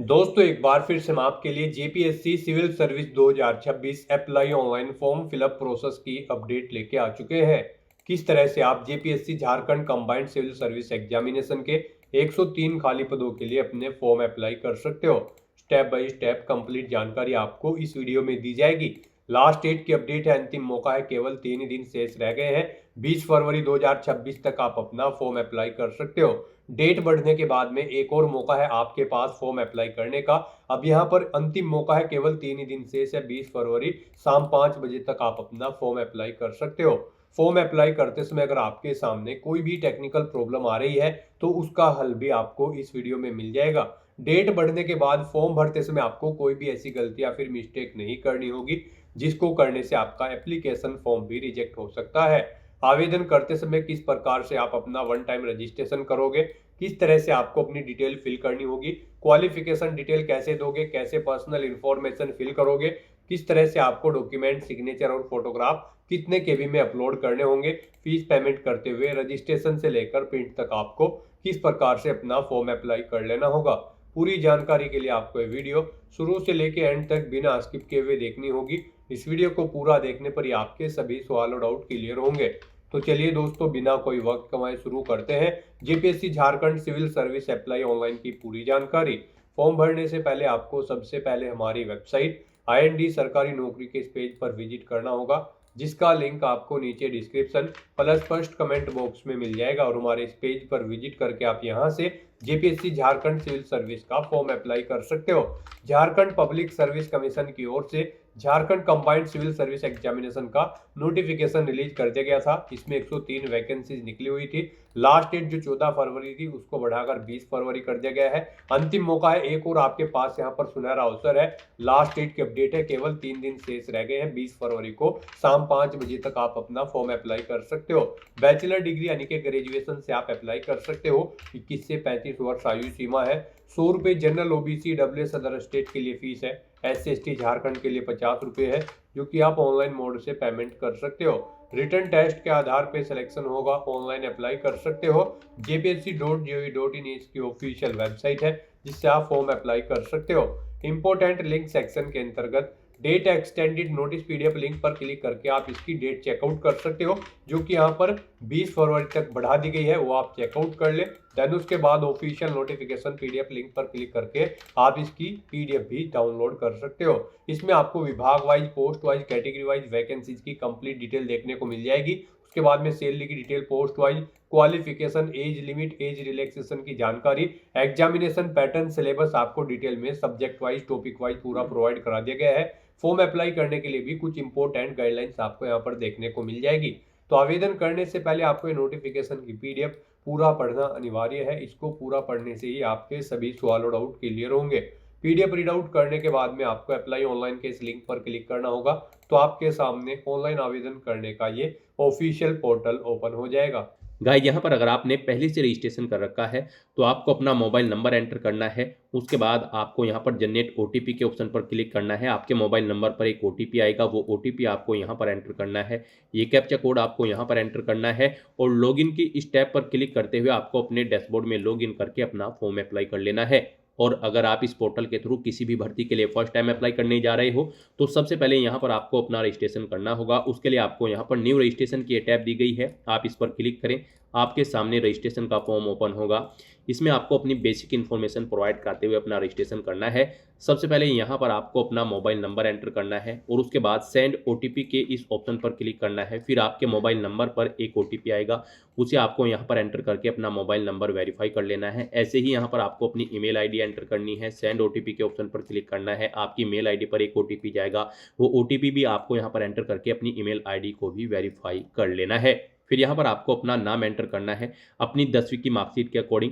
दोस्तों एक बार फिर से हम आपके लिए JPSC civil service 2026 apply online form fill up process की अपडेट लेके आ चुके हैं। किस तरह से आप JPSC Jharkhand combined civil service examination के 103 खाली पदों के लिए अपने फॉर्म अप्लाई कर सकते हो। स्टेप बाय स्टेप कंप्लीट जानकारी आपको इस वीडियो में दी जाएगी। लास्ट डेट की अपडेट है, अंतिम मौका है, केवल 3 ही दिन शेष रह गए हैं। 20 फरवरी 2026 तक आप अपना फॉर्म अप्लाई कर सकते हो। डेट बढ़ने के बाद में एक और मौका है आपके पास फॉर्म अप्लाई करने का। अब यहाँ पर अंतिम मौका है, केवल 3 ही दिन शेष है। 20 फरवरी शाम 5 बजे तक आप अपना फॉर्म अप्लाई कर सकते हो। फॉर्म अप्लाई करते समय अगर आपके सामने कोई भी टेक्निकल प्रॉब्लम आ रही है तो उसका हल भी आपको इस वीडियो में मिल जाएगा। डेट बढ़ने के बाद फॉर्म भरते समय आपको कोई भी ऐसी गलती या फिर मिस्टेक नहीं करनी होगी जिसको करने से आपका एप्लीकेशन फॉर्म भी रिजेक्ट हो सकता है। आवेदन करते समय किस प्रकार से आप अपना वन टाइम रजिस्ट्रेशन करोगे, किस तरह से आपको अपनी डिटेल फिल करनी होगी, क्वालिफिकेशन डिटेल कैसे दोगे, कैसे पर्सनल इंफॉर्मेशन फिल करोगे, किस तरह से आपको डॉक्यूमेंट, सिग्नेचर और फोटोग्राफ कितने केबी में अपलोड करने होंगे, फीस पेमेंट करते हुए रजिस्ट्रेशन से लेकर प्रिंट तक आपको किस प्रकार से अपना फॉर्म अप्लाई कर लेना होगा। पूरी जानकारी के लिए आपको ये वीडियो शुरू से लेकर एंड तक बिना स्किप किए हुए देखनी होगी। इस वीडियो को पूरा देखने पर ही आपके सभी सवाल और डाउट क्लियर होंगे। तो चलिए दोस्तों, बिना कोई वक्त कमाए शुरू करते हैं JPSC Jharkhand civil service apply online की पूरी जानकारी। फॉर्म भरने से पहले आपको सबसे पहले हमारी वेबसाइट आईएनडी सरकारी नौकरी के इस पेज पर विजिट करना होगा, जिसका लिंक आपको नीचे description plus first comment box में मिल जाएगा। और हमारे इस पेज पर विजिट करके आप यहां से जेपीएससी झारखंड सिविल सर्विस का फॉर्म अप्लाई कर सकते हो। झारखंड पब्लिक सर्विस कमीशन की ओर से Jharkhand combined civil service examination का नोटिफिकेशन रिलीज कर दिया गया था। इसमें 103 वैकेंसीज निकली हुई थी। लास्ट डेट जो 14 फरवरी थी उसको बढ़ाकर 20 फरवरी कर दिया गया है। अंतिम मौका है, एक और आपके पास यहाँ पर सुनहरा अवसर है। लास्ट डेट की अपडेट है, केवल 3 दिन शेष रह गए हैं। 20 फरवरी को शाम 5 बजे तक आप अपना फॉर्म अप्लाई कर सकते हो। बैचलर डिग्री यानी कि ग्रेजुएशन से आप अप्लाई कर सकते हो। 21 से 35 वर्ष आयु सीमा है। 100 रुपये general OBC WS other state के लिए फीस है। SC/ST झारखंड के लिए 50 रुपये है, जो कि आप ऑनलाइन मोड से पेमेंट कर सकते हो। रिटर्न टेस्ट के आधार पे सिलेक्शन होगा, ऑनलाइन अप्लाई कर सकते हो। jpsc.gov.in इसकी ऑफिशियल वेबसाइट है, जिससे आप फॉर्म अप्लाई कर सकते हो। इंपोर्टेंट लिंक सेक्शन के अंतर्गत date extended notice PDF link पर क्लिक करके आप इसकी डेट चेकआउट कर सकते हो, जो कि यहाँ पर 20 फरवरी तक बढ़ा दी गई है। वो आप चेकआउट कर ले। देन उसके बाद ऑफिशियल नोटिफिकेशन पीडीएफ लिंक पर क्लिक करके आप इसकी पीडीएफ भी डाउनलोड कर सकते हो। इसमें आपको विभाग wise, post wise, category wise vacancies की कंप्लीट डिटेल देखने को मिल जाएगी। उसके बाद में सैलरी की detail, post wise, qualification, age limit, age relaxation की जानकारी, एग्जामिनेशन पैटर्न, सिलेबस आपको डिटेल में सब्जेक्ट वाइज, टॉपिक वाइज पूरा प्रोवाइड करा दिया गया है। फॉर्म अप्लाई करने के लिए भी कुछ इंपॉर्टेंट गाइडलाइंस आपको यहाँ पर देखने को मिल जाएगी। तो आवेदन करने से पहले आपको ये नोटिफिकेशन की पीडीएफ पूरा पढ़ना अनिवार्य है। इसको पूरा पढ़ने से ही आपके सभी सवाल और डाउट क्लियर होंगे। पीडीएफ रीड आउट करने के बाद में आपको अप्लाई ऑनलाइन के इस लिंक पर क्लिक करना होगा, तो आपके सामने ऑनलाइन आवेदन करने का ये ऑफिशियल पोर्टल ओपन हो जाएगा। गाइस यहाँ पर अगर आपने पहले से रजिस्ट्रेशन कर रखा है तो आपको अपना मोबाइल नंबर एंटर करना है। उसके बाद आपको यहाँ पर जनरेट ओटीपी के ऑप्शन पर क्लिक करना है। आपके मोबाइल नंबर पर एक ओटीपी आएगा, वो ओटीपी आपको यहाँ पर एंटर करना है। ये कैप्चा कोड आपको यहाँ पर एंटर करना है और लॉगिन की इस टैब पर क्लिक करते हुए आपको अपने डैशबोर्ड में लॉगिन करके अपना फॉर्म अप्लाई कर लेना है। और अगर आप इस पोर्टल के थ्रू किसी भी भर्ती के लिए फर्स्ट टाइम अप्लाई करने जा रहे हो तो सबसे पहले यहाँ पर आपको अपना रजिस्ट्रेशन करना होगा। उसके लिए आपको यहाँ पर न्यू रजिस्ट्रेशन की टैब दी गई है, आप इस पर क्लिक करें। आपके सामने रजिस्ट्रेशन का फॉर्म ओपन होगा। इसमें आपको अपनी बेसिक इन्फॉर्मेशन प्रोवाइड करते हुए अपना रजिस्ट्रेशन करना है। सबसे पहले यहाँ पर आपको अपना मोबाइल नंबर एंटर करना है और उसके बाद सेंड ओटीपी के इस ऑप्शन पर क्लिक करना है। फिर आपके मोबाइल नंबर पर एक ओटीपी आएगा, उसे आपको यहाँ पर एंटर करके अपना मोबाइल नंबर वेरीफाई कर लेना है। ऐसे ही यहाँ पर आपको अपनी ईमेल आईडी एंटर करनी है। सेंड ओटीपी के ऑप्शन पर क्लिक करना है। आपकी मेल आईडी पर एक ओटीपी जाएगा, वो ओटीपी भी आपको यहाँ पर एंटर करके अपनी ईमेल आईडी को भी वेरीफाई कर लेना है। फिर यहाँ पर आपको अपना नाम एंटर करना है अपनी 10वीं की मार्कशीट के अकॉर्डिंग।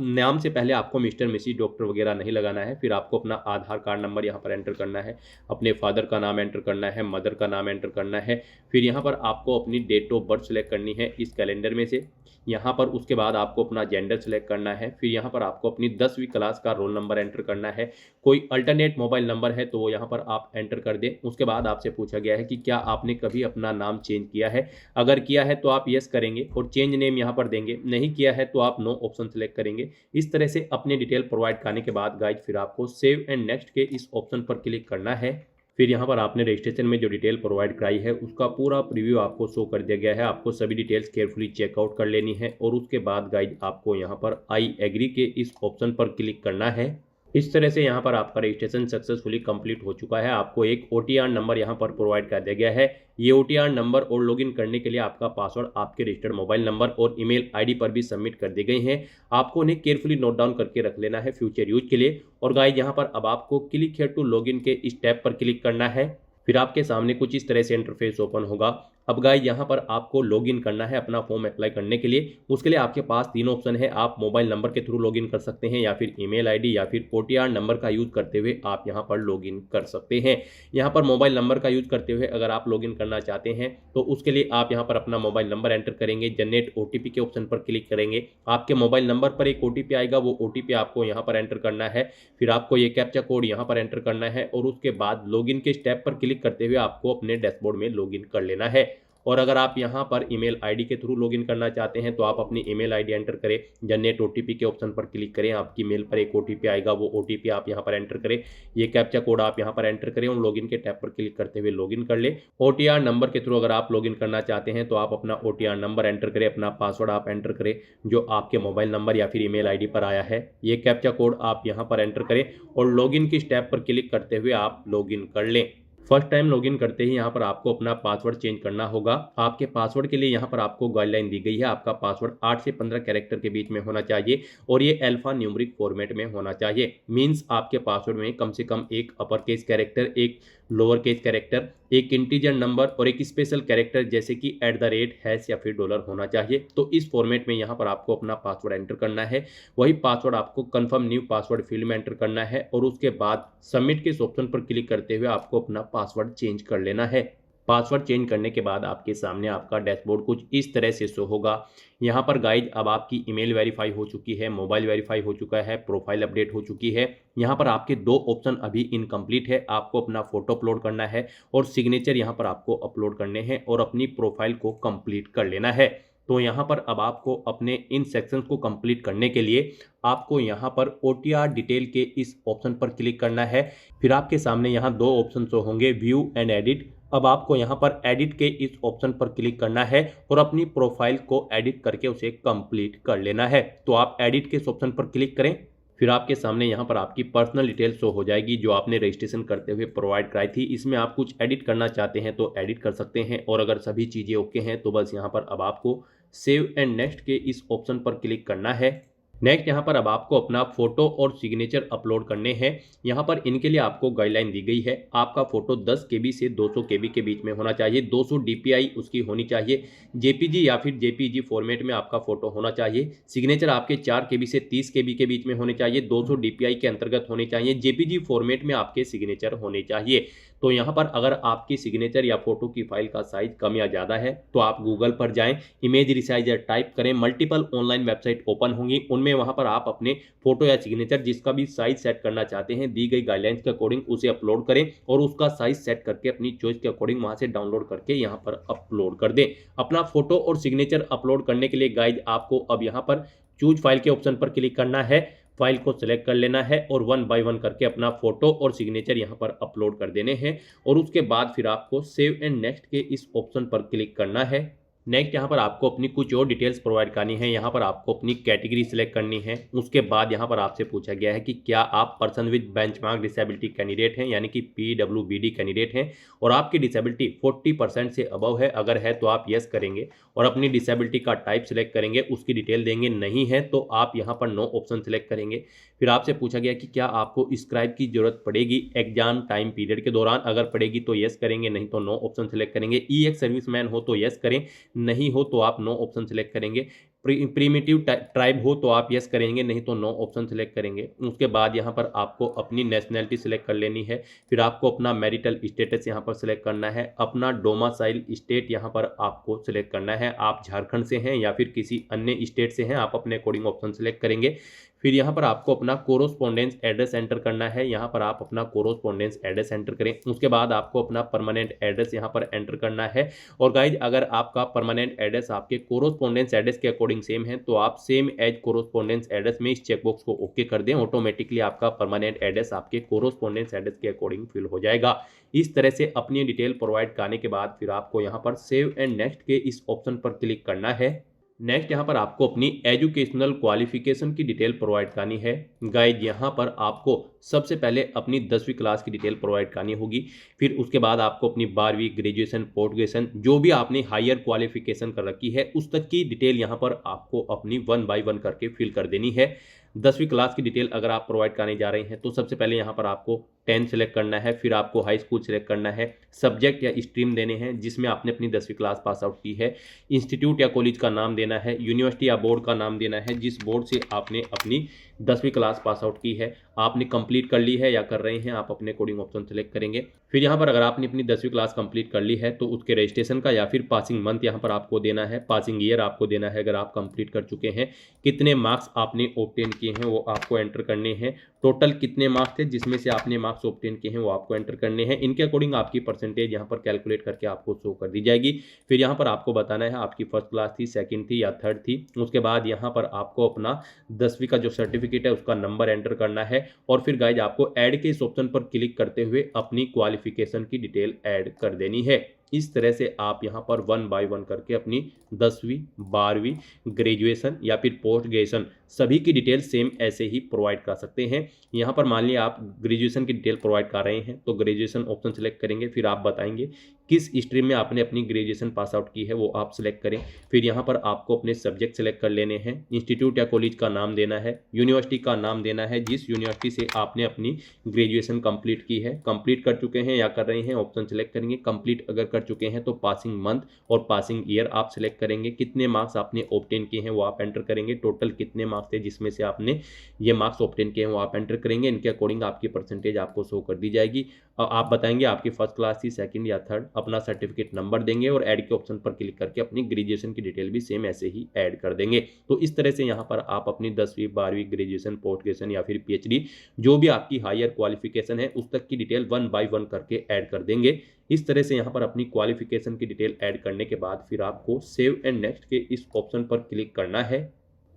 नाम से पहले आपको मिस्टर, मिसिस, डॉक्टर वगैरह नहीं लगाना है। फिर आपको अपना आधार कार्ड नंबर यहाँ पर एंटर करना है। अपने फादर का नाम एंटर करना है, मदर का नाम एंटर करना है। फिर यहाँ पर आपको अपनी डेट ऑफ बर्थ सेलेक्ट करनी है इस कैलेंडर में से। यहाँ पर उसके बाद आपको अपना जेंडर सेलेक्ट करना है। फिर यहाँ पर आपको अपनी 10वीं क्लास का रोल नंबर एंटर करना है। कोई अल्टरनेट मोबाइल नंबर है तो वो यहाँ पर आप एंटर कर दें। उसके बाद आपसे पूछा गया है कि क्या आपने कभी अपना नाम चेंज किया है। अगर किया है तो आप यस करेंगे और चेंज नेम यहाँ पर देंगे, नहीं किया है तो आप नो ऑप्शन सेलेक्ट करेंगे। इस तरह से अपने डिटेल प्रोवाइड करने के बाद गाइज फिर आपको सेव एंड नेक्स्ट के इस ऑप्शन पर क्लिक करना है। फिर यहाँ पर आपने रजिस्ट्रेशन में जो डिटेल प्रोवाइड कराई है उसका पूरा प्रीव्यू आपको शो कर दिया गया है। आपको सभी डिटेल्स केयरफुली चेकआउट कर लेनी है और उसके बाद गाइज आपको यहाँ पर आई एग्री के इस ऑप्शन पर क्लिक करना है। इस तरह से यहाँ पर आपका रजिस्ट्रेशन सक्सेसफुली कंप्लीट हो चुका है। आपको एक OTR नंबर यहाँ पर प्रोवाइड कर दिया गया है। ये OTR नंबर और लॉगिन करने के लिए आपका पासवर्ड आपके रजिस्टर्ड मोबाइल नंबर और ईमेल आईडी पर भी सबमिट कर दी गई हैं। आपको उन्हें केयरफुली नोट डाउन करके रख लेना है फ्यूचर यूज के लिए। और गाइस यहाँ पर अब आपको क्लिक हियर टू लॉगिन के इस टैब पर क्लिक करना है। फिर आपके सामने कुछ इस तरह से इंटरफेस ओपन होगा। अब गाइस यहाँ पर आपको लॉगिन करना है अपना फॉर्म अप्लाई करने के लिए। उसके लिए आपके पास तीन ऑप्शन है। आप मोबाइल नंबर के थ्रू लॉगिन कर सकते हैं या फिर ईमेल आईडी या फिर OTR नंबर का यूज करते हुए आप यहाँ पर लॉगिन कर सकते हैं। यहाँ पर मोबाइल नंबर का यूज करते हुए अगर आप लॉगिन करना चाहते हैं तो उसके लिए आप यहाँ पर अपना मोबाइल नंबर एंटर करेंगे, जनरेट OTP के ऑप्शन पर क्लिक करेंगे। आपके मोबाइल नंबर पर एक OTP आएगा, वो OTP आपको यहाँ पर एंटर करना है। फिर आपको ये कैप्चा कोड यहाँ पर एंटर करना है और उसके बाद लॉगिन के स्टेप पर क्लिक करते हुए आपको अपने डैशबोर्ड में लॉगिन कर लेना है। और अगर आप यहाँ पर ईमेल आईडी के थ्रू लॉगिन करना चाहते हैं तो आप अपनी ईमेल आईडी एंटर करें, जनरेट OTP के ऑप्शन पर क्लिक करें। आपकी मेल पर एक OTP आएगा, वो OTP आप यहाँ पर एंटर करें। ये कैप्चा कोड आप यहाँ पर एंटर करें और लॉगिन के टैब पर क्लिक करते हुए लॉगिन कर ले। OTR नंबर के थ्रू अगर आप लॉगिन करना चाहते हैं तो आप अपना OTR नंबर एंटर करें, अपना पासवर्ड आप एंटर करें जो आपके मोबाइल नंबर या फिर ईमेल आईडी पर आया है। ये कैप्चा कोड आप यहाँ पर एंटर करें और लॉगिन की स्टेप पर क्लिक करते हुए आप लॉगिन कर लें। फर्स्ट टाइम लॉगिन करते ही यहाँ पर आपको अपना पासवर्ड चेंज करना होगा। आपके पासवर्ड के लिए यहाँ पर आपको गाइडलाइन दी गई है। आपका पासवर्ड 8 से 15 कैरेक्टर के बीच में होना चाहिए और ये अल्फा न्यूमेरिक फॉर्मेट में होना चाहिए। मींस आपके पासवर्ड में कम से कम एक अपर केस कैरेक्टर, एक लोअर केस कैरेक्टर, एक इंटीजर नंबर और एक स्पेशल कैरेक्टर जैसे कि @ हैश या फिर डॉलर होना चाहिए। तो इस फॉर्मेट में यहाँ पर आपको अपना पासवर्ड एंटर करना है। वही पासवर्ड आपको कंफर्म न्यू पासवर्ड फील्ड में एंटर करना है और उसके बाद सबमिट के इस ऑप्शन पर क्लिक करते हुए आपको अपना पासवर्ड चेंज कर लेना है। पासवर्ड चेंज करने के बाद आपके सामने आपका डैशबोर्ड कुछ इस तरह से शो होगा। यहाँ पर गाइज अब आपकी ईमेल वेरीफाई हो चुकी है, मोबाइल वेरीफाई हो चुका है, प्रोफाइल अपडेट हो चुकी है। यहाँ पर आपके दो ऑप्शन अभी इनकम्प्लीट है। आपको अपना फोटो अपलोड करना है और सिग्नेचर यहाँ पर आपको अपलोड करने हैं और अपनी प्रोफाइल को कंप्लीट कर लेना है। तो यहाँ पर अब आपको अपने इन सेक्शंस को कंप्लीट करने के लिए आपको यहाँ पर OTR डिटेल के इस ऑप्शन पर क्लिक करना है। फिर आपके सामने यहाँ दो ऑप्शन शो होंगे, व्यू एंड एडिट। अब आपको यहाँ पर एडिट के इस ऑप्शन पर क्लिक करना है और अपनी प्रोफाइल को एडिट करके उसे कंप्लीट कर लेना है। तो आप एडिट के इस ऑप्शन पर क्लिक करें। फिर आपके सामने यहाँ पर आपकी पर्सनल डिटेल शो हो जाएगी जो आपने रजिस्ट्रेशन करते हुए प्रोवाइड कराई थी। इसमें आप कुछ एडिट करना चाहते हैं तो एडिट कर सकते हैं और अगर सभी चीज़ें ओके हैं तो बस यहाँ पर अब आपको सेव एंड नेक्स्ट के इस ऑप्शन पर क्लिक करना है। नेक्स्ट यहाँ पर अब आपको अपना फोटो और सिग्नेचर अपलोड करने हैं। यहाँ पर इनके लिए आपको गाइडलाइन दी गई है। आपका फोटो 10 KB से 200 KB के बीच में होना चाहिए। 200 DPI उसकी होनी चाहिए। JPG या फिर JPG फॉर्मेट में आपका फोटो होना चाहिए। सिग्नेचर आपके 4 KB से 30 KB के बीच में होने चाहिए। 200 DPI के अंतर्गत होने चाहिए। JPG फॉर्मेट में आपके सिग्नेचर होने चाहिए। तो यहाँ पर अगर आपकी सिग्नेचर या फोटो की फाइल का साइज कम या ज़्यादा है तो आप गूगल पर जाएं, इमेज रिसाइजर टाइप करें, मल्टीपल ऑनलाइन वेबसाइट ओपन होंगी, उनमें वहाँ पर आप अपने फोटो या सिग्नेचर जिसका भी साइज सेट करना चाहते हैं दी गई गाइडलाइंस के अकॉर्डिंग उसे अपलोड करें और उसका साइज सेट करके अपनी चॉइस के अकॉर्डिंग वहाँ से डाउनलोड करके यहाँ पर अपलोड कर दें। अपना फोटो और सिग्नेचर अपलोड करने के लिए गाइड आपको अब यहाँ पर चूज फाइल के ऑप्शन पर क्लिक करना है। फाइल को सिलेक्ट कर लेना है और 1 बाय 1 करके अपना फोटो और सिग्नेचर यहाँ पर अपलोड कर देने हैं और उसके बाद फिर आपको सेव एंड नेक्स्ट के इस ऑप्शन पर क्लिक करना है। नेक्स्ट यहाँ पर आपको अपनी कुछ और डिटेल्स प्रोवाइड करनी है। यहाँ पर आपको अपनी कैटेगरी सिलेक्ट करनी है। उसके बाद यहाँ पर आपसे पूछा गया है कि क्या आप person with benchmark disability candidate हैं यानी कि PWBD कैंडिडेट हैं और आपकी डिसेबिलिटी 40% से अबव है। अगर है तो आप यस करेंगे और अपनी डिसेबिलिटी का टाइप सिलेक्ट करेंगे, उसकी डिटेल देंगे। नहीं है तो आप यहाँ पर नो ऑप्शन सिलेक्ट करेंगे। फिर आपसे पूछा गया कि क्या आपको स्क्राइब की जरूरत पड़ेगी एग्जाम टाइम पीरियड के दौरान। अगर पड़ेगी तो यस करेंगे, नहीं तो नो ऑप्शन सिलेक्ट करेंगे। EX सर्विसमैन हो तो यस करें, नहीं हो तो आप नो ऑप्शन सिलेक्ट करेंगे। प्रीमिटिव ट्राइब हो तो आप यस करेंगे, नहीं तो नो ऑप्शन सिलेक्ट करेंगे। उसके बाद यहाँ पर आपको अपनी नेशनैलिटी सिलेक्ट कर लेनी है। फिर आपको अपना मैरिटल स्टेटस यहाँ पर सिलेक्ट करना है। अपना डोमासाइल स्टेट यहाँ पर आपको सिलेक्ट करना है। आप झारखंड से हैं या फिर किसी अन्य स्टेट से हैं, आप अपने अकॉर्डिंग ऑप्शन सिलेक्ट करेंगे। फिर यहाँ पर आपको अपना कोरोस्पोंडेंस एड्रेस एंटर करना है। यहाँ पर आप अपना कोरोस्पोंडेंस एड्रेस एंटर करें। उसके बाद आपको अपना परमानेंट एड्रेस यहाँ पर एंटर करना है। और गाइज अगर आपका परमानेंट एड्रेस आपके कोरोस्पोंडेंस एड्रेस के अकॉर्डिंग सेम है तो आप सेम एज कोरोस्पोंडेंस एड्रेस में इस चेकबॉक्स को ओके कर दें। ऑटोमेटिकली आपका परमानेंट एड्रेस आपके कोरोस्पोंडेंस एड्रेस के अकॉर्डिंग फिल हो जाएगा। इस तरह से अपनी डिटेल प्रोवाइड करने के बाद फिर आपको यहाँ पर सेव एंड नेक्स्ट के इस ऑप्शन पर क्लिक करना है। नेक्स्ट यहाँ पर आपको अपनी एजुकेशनल क्वालिफिकेशन की डिटेल प्रोवाइड करनी है। गाइड यहाँ पर आपको सबसे पहले अपनी 10वीं क्लास की डिटेल प्रोवाइड करनी होगी। फिर उसके बाद आपको अपनी 12वीं, ग्रेजुएशन, पोस्ट ग्रेजुएशन जो भी आपने हायर क्वालिफिकेशन कर रखी है उस तक की डिटेल यहाँ पर आपको अपनी 1 बाय 1 करके फिल कर देनी है। 10वीं क्लास की डिटेल अगर आप प्रोवाइड करने जा रहे हैं तो सबसे पहले यहाँ पर आपको 10 सेलेक्ट करना है। फिर आपको हाई स्कूल सेलेक्ट करना है। सब्जेक्ट या स्ट्रीम देने हैं जिसमें आपने अपनी 10वीं क्लास पास आउट की है। इंस्टीट्यूट या कॉलेज का नाम देना है। यूनिवर्सिटी या बोर्ड का नाम देना है जिस बोर्ड से आपने अपनी 10वीं क्लास पास आउट की है। आपने कंप्लीट कर ली है या कर रहे हैं, आप अपने कोडिंग ऑप्शन सेलेक्ट करेंगे। फिर यहाँ पर अगर आपने अपनी 10वीं क्लास कंप्लीट कर ली है तो उसके रजिस्ट्रेशन का या फिर पासिंग मंथ यहाँ पर आपको देना है। पासिंग ईयर आपको देना है अगर आप कंप्लीट कर चुके हैं। कितने मार्क्स आपने ऑब्टेन किए हैं वो आपको एंटर करने हैं। टोटल कितने मार्क्स थे जिसमें से आपने मार्क्स ऑब्टेन किए हैं वो आपको एंटर करने हैं। इनके अकॉर्डिंग आपकी परसेंटेज यहाँ पर कैलकुलेट करके आपको शो कर दी जाएगी। फिर यहाँ पर आपको बताना है आपकी फर्स्ट क्लास थी, सेकंड थी या थर्ड थी। उसके बाद यहाँ पर आपको अपना 10वीं का जो सर्टिफिकेट है उसका नंबर एंटर करना है। और फिर गाइज आपको ऐड के इस ऑप्शन पर क्लिक करते हुए अपनी क्वालिफिकेशन की डिटेल ऐड कर देनी है। इस तरह से आप यहाँ पर 1 बाय 1 करके अपनी 10वीं, 12वीं, ग्रेजुएशन या फिर पोस्ट ग्रेजुएशन सभी की डिटेल सेम ऐसे ही प्रोवाइड कर सकते हैं। यहाँ पर मान लिया आप ग्रेजुएशन की डिटेल प्रोवाइड कर रहे हैं तो ग्रेजुएशन ऑप्शन सेलेक्ट करेंगे। फिर आप बताएंगे किस स्ट्रीम में आपने अपनी ग्रेजुएशन पास आउट की है वो आप सिलेक्ट करें। फिर यहाँ पर आपको अपने सब्जेक्ट सेलेक्ट कर लेने हैं। इंस्टीट्यूट या कॉलेज का नाम देना है। यूनिवर्सिटी का नाम देना है जिस यूनिवर्सिटी से आपने अपनी ग्रेजुएशन कंप्लीट की है। कंप्लीट कर चुके हैं या कर रहे हैं ऑप्शन सेलेक्ट करेंगे। कंप्लीट अगर कर चुके हैं तो पासिंग मंथ और पासिंग ईयर आप सिलेक्ट करेंगे। कितने मार्क्स आपने ऑब्टेन किए हैं वो आप एंटर करेंगे। टोटल कितने मार्क्स थे जिसमें से आपने ये मार्क्स ऑब्टेन किए हैं वो आप एंटर करेंगे। इनके अकॉर्डिंग आपकी परसेंटेज आपको शो कर दी जाएगी। आप बताएंगे आपकी फर्स्ट क्लास थी, सेकंड या थर्ड, अपना सर्टिफिकेट नंबर देंगे और ऐड के ऑप्शन पर क्लिक करके अपनी ग्रेजुएशन की डिटेल भी सेम ऐसे ही ऐड कर देंगे। तो इस तरह से यहाँ पर आप अपनी 10वीं, 12वीं, ग्रेजुएशन, पोस्ट ग्रेजुएशन या फिर पीएचडी जो भी आपकी हायर क्वालिफिकेशन है उस तक की डिटेल 1 बाय 1 करके ऐड कर देंगे। इस तरह से यहाँ पर अपनी क्वालिफिकेशन की डिटेल ऐड करने के बाद फिर आपको सेव एंड नेक्स्ट के इस ऑप्शन पर क्लिक करना है।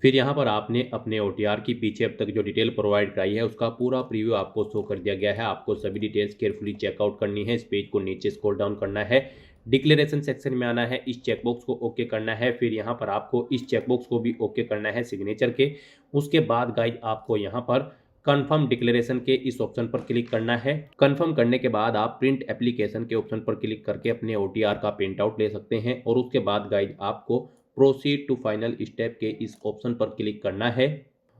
फिर यहाँ पर आपने अपने OTR की पीछे अब तक जो डिटेल प्रोवाइड कराई है उसका पूरा प्रीव्यू आपको शो कर दिया गया है। आपको सभी डिटेल्स केयरफुली चेकआउट करनी है। इस पेज को नीचे स्क्रॉल डाउन करना है। डिक्लेरेशन सेक्शन में आना है। इस चेकबॉक्स को ओके करना है। फिर यहाँ पर आपको इस चेकबॉक्स को भी ओके करना है सिग्नेचर के। उसके बाद गाइज आपको यहाँ पर कन्फर्म डिक्लेरेशन के इस ऑप्शन पर क्लिक करना है। कन्फर्म करने के बाद आप प्रिंट एप्लीकेशन के ऑप्शन पर क्लिक करके अपने OTR का प्रिंट आउट ले सकते हैं। और उसके बाद गाइज आपको प्रोसीड टू फाइनल स्टेप के इस ऑप्शन पर क्लिक करना है।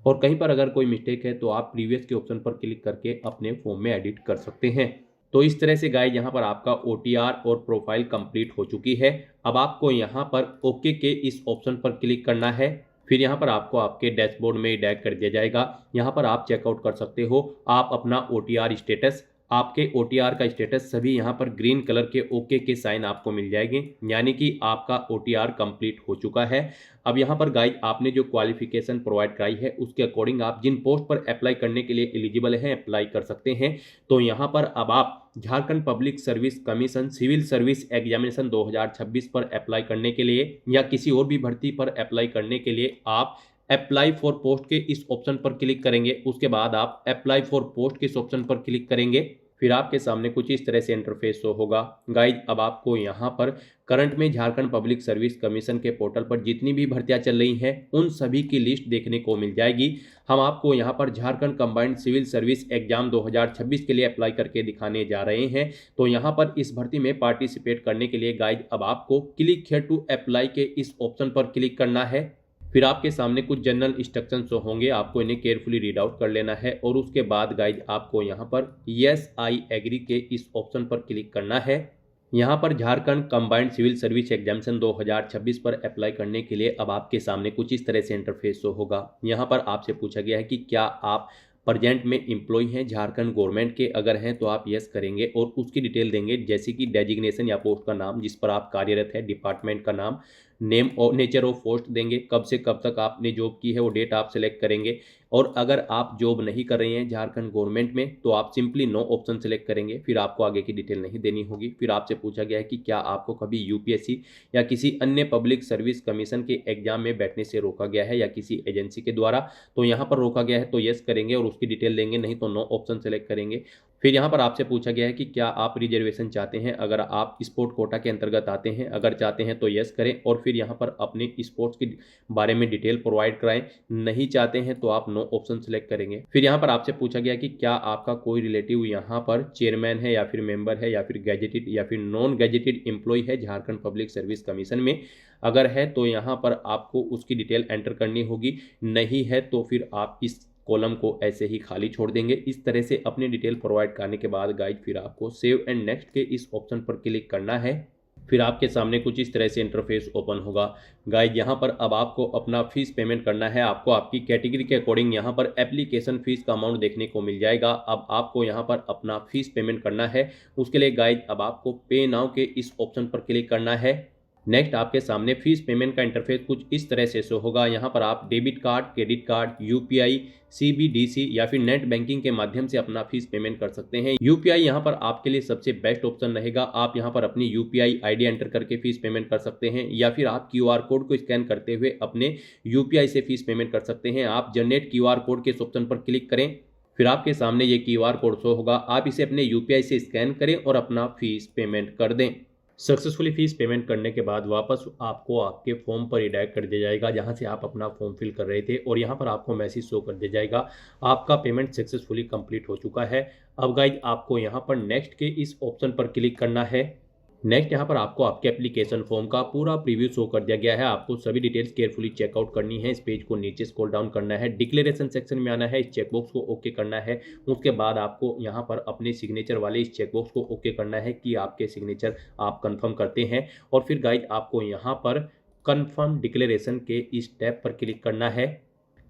और कहीं पर अगर कोई मिस्टेक है तो आप प्रीवियस के ऑप्शन पर क्लिक करके अपने फॉर्म में एडिट कर सकते हैं। तो इस तरह से गाइज यहाँ पर आपका OTR और प्रोफाइल कंप्लीट हो चुकी है। अब आपको यहाँ पर ओके के इस ऑप्शन पर क्लिक करना है। फिर यहाँ पर आपको आपके डैशबोर्ड में डैग कर दिया जाएगा। यहाँ पर आप चेकआउट कर सकते हो आप अपना OTR स्टेटस। आपके OTR का स्टेटस सभी यहाँ पर ग्रीन कलर के ओके के साइन आपको मिल जाएंगे, यानी कि आपका OTR कंप्लीट हो चुका है। अब यहाँ पर गाइज आपने जो क्वालिफिकेशन प्रोवाइड कराई है उसके अकॉर्डिंग आप जिन पोस्ट पर अप्लाई करने के लिए एलिजिबल हैं अप्लाई कर सकते हैं। तो यहाँ पर अब आप Jharkhand public service commission civil service examination 2026 पर अप्लाई करने के लिए या किसी और भी भर्ती पर अप्लाई करने के लिए आप अप्लाई फॉर पोस्ट के इस ऑप्शन पर क्लिक करेंगे। उसके बाद आप अप्लाई फॉर पोस्ट के इस ऑप्शन पर क्लिक करेंगे। फिर आपके सामने कुछ इस तरह से इंटरफेस शो होगा। गाइज अब आपको यहाँ पर करंट में झारखंड पब्लिक सर्विस कमीशन के पोर्टल पर जितनी भी भर्तियां चल रही हैं उन सभी की लिस्ट देखने को मिल जाएगी। हम आपको यहाँ पर Jharkhand combined civil service exam 2026 के लिए अप्लाई करके दिखाने जा रहे हैं। तो यहाँ पर इस भर्ती में पार्टिसिपेट करने के लिए गाइज अब आपको क्लिक हियर टू अप्लाई के इस ऑप्शन पर क्लिक करना है। फिर आपके सामने कुछ जनरल इंस्ट्रक्शन शो होंगे, आपको इन्हें केयरफुली रीड आउट कर लेना है। और उसके बाद गाइज आपको यहाँ पर यस आई एग्री के इस ऑप्शन पर क्लिक करना है। यहाँ पर Jharkhand combined civil service examination 2026 पर अप्लाई करने के लिए अब आपके सामने कुछ इस तरह से इंटरफेस शो होगा। यहाँ पर आपसे पूछा गया है कि क्या आप प्रेजेंट में एम्प्लॉय हैं झारखंड गवर्नमेंट के। अगर हैं तो आप यस करेंगे और उसकी डिटेल देंगे, जैसे कि डेजिग्नेशन या पोस्ट का नाम जिस पर आप कार्यरत है, डिपार्टमेंट का नाम, नेम और नेचर ऑफ पोस्ट देंगे, कब से कब तक आपने जॉब की है वो डेट आप सेलेक्ट करेंगे। और अगर आप जॉब नहीं कर रहे हैं झारखंड गवर्नमेंट में तो आप सिंपली नो ऑप्शन सेलेक्ट करेंगे, फिर आपको आगे की डिटेल नहीं देनी होगी। फिर आपसे पूछा गया है कि क्या आपको कभी यूपीएससी या किसी अन्य पब्लिक सर्विस कमीशन के एग्जाम में बैठने से रोका गया है या किसी एजेंसी के द्वारा, तो यहाँ पर रोका गया है तो यस करेंगे और उसकी डिटेल देंगे, नहीं तो नो ऑप्शन सेलेक्ट करेंगे। फिर यहाँ पर आपसे पूछा गया है कि क्या आप रिजर्वेशन चाहते हैं, अगर आप स्पोर्ट कोटा के अंतर्गत आते हैं, अगर चाहते हैं तो यस करें और फिर यहाँ पर अपने स्पोर्ट्स के बारे में डिटेल प्रोवाइड कराएं, नहीं चाहते हैं तो आप नो ऑप्शन सेलेक्ट करेंगे। फिर यहाँ पर आपसे पूछा गया कि क्या आपका कोई रिलेटिव यहाँ पर चेयरमैन है या फिर मेंबर है या फिर गैजेटेड या फिर नॉन गैजेटेड एम्प्लॉय है झारखंड पब्लिक सर्विस कमीशन में, अगर है तो यहाँ पर आपको उसकी डिटेल एंटर करनी होगी, नहीं है तो फिर आप इस कॉलम को ऐसे ही खाली छोड़ देंगे। इस तरह से अपनी डिटेल प्रोवाइड करने के बाद गाइज फिर आपको सेव एंड नेक्स्ट के इस ऑप्शन पर क्लिक करना है। फिर आपके सामने कुछ इस तरह से इंटरफेस ओपन होगा। गाइज यहाँ पर अब आपको अपना फीस पेमेंट करना है। आपको आपकी कैटेगरी के अकॉर्डिंग यहाँ पर एप्लीकेशन फीस का अमाउंट देखने को मिल जाएगा। अब आपको यहाँ पर अपना फीस पेमेंट करना है। उसके लिए गाइज अब आपको पे नाउ के इस ऑप्शन पर क्लिक करना है। नेक्स्ट आपके सामने फीस पेमेंट का इंटरफेस कुछ इस तरह से शो होगा। यहाँ पर आप debit card, credit card, UPI, CBDC या फिर नेट बैंकिंग के माध्यम से अपना फीस पेमेंट कर सकते हैं। यूपीआई यहाँ पर आपके लिए सबसे बेस्ट ऑप्शन रहेगा। आप यहाँ पर अपनी यूपीआई आईडी एंटर करके फीस पेमेंट कर सकते हैं या फिर आप क्यूआर कोड को स्कैन करते हुए अपने यूपीआई से फीस पेमेंट कर सकते हैं। आप जनरेट क्यूआर कोड के इस ऑप्शन पर क्लिक करें, फिर आपके सामने ये क्यूआर कोड शो होगा। आप इसे अपने यूपीआई से स्कैन करें और अपना फीस पेमेंट कर दें। सक्सेसफुली फीस पेमेंट करने के बाद वापस आपको आपके फॉर्म पर रिडायरेक्ट कर दिया जाएगा जहां से आप अपना फॉर्म फिल कर रहे थे और यहां पर आपको मैसेज शो कर दिया जाएगा आपका पेमेंट सक्सेसफुली कंप्लीट हो चुका है। अब गाइज आपको यहां पर नेक्स्ट के इस ऑप्शन पर क्लिक करना है। नेक्स्ट यहाँ पर आपको आपके एप्लीकेशन फॉर्म का पूरा प्रीव्यू शो कर दिया गया है। आपको सभी डिटेल्स केयरफुली चेकआउट करनी है। इस पेज को नीचे स्क्रॉल डाउन करना है, डिक्लेरेशन सेक्शन में आना है, इस चेकबॉक्स को ओके करना है। उसके बाद आपको यहाँ पर अपने सिग्नेचर वाले इस चेकबॉक्स को ओके करना है कि आपके सिग्नेचर आप कंफर्म करते हैं। और फिर गाइज आपको यहाँ पर कंफर्म डिक्लेरेशन के इस टैब पर क्लिक करना है।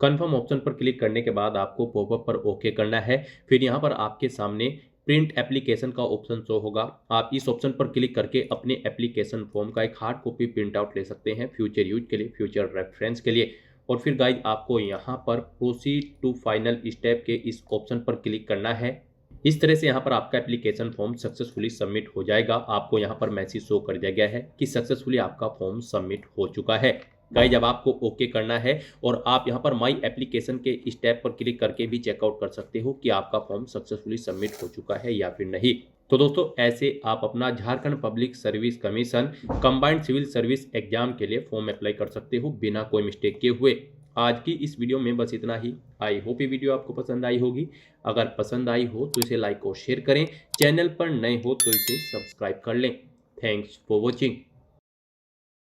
कंफर्म ऑप्शन पर क्लिक करने के बाद आपको पॉपअप पर ओके करना है। फिर यहाँ पर आपके सामने प्रिंट एप्लीकेशन का ऑप्शन शो होगा। आप इस ऑप्शन पर क्लिक करके अपने एप्लीकेशन फॉर्म का एक हार्ड कॉपी प्रिंट आउट ले सकते हैं फ्यूचर यूज के लिए, फ्यूचर रेफरेंस के लिए। और फिर गाइज आपको यहाँ पर प्रोसीड टू फाइनल स्टेप के इस ऑप्शन पर क्लिक करना है। इस तरह से यहाँ पर आपका एप्लीकेशन फॉर्म सक्सेसफुली सबमिट हो जाएगा। आपको यहाँ पर मैसेज शो कर दिया गया है कि सक्सेसफुली आपका फॉर्म सबमिट हो चुका है। गाइज अब आपको ओके करना है और आप यहाँ पर माई एप्लीकेशन के स्टेप पर क्लिक करके भी चेकआउट कर सकते हो कि आपका फॉर्म सक्सेसफुली सबमिट हो चुका है या फिर नहीं। तो दोस्तों ऐसे आप अपना Jharkhand public service commission combined civil service exam के लिए फॉर्म अप्लाई कर सकते हो बिना कोई मिस्टेक किए हुए। आज की इस वीडियो में बस इतना ही। आई होप ये वीडियो आपको पसंद आई होगी। अगर पसंद आई हो तो इसे लाइक और शेयर करें। चैनल पर नए हो तो इसे सब्सक्राइब कर लें। Thanks for watching.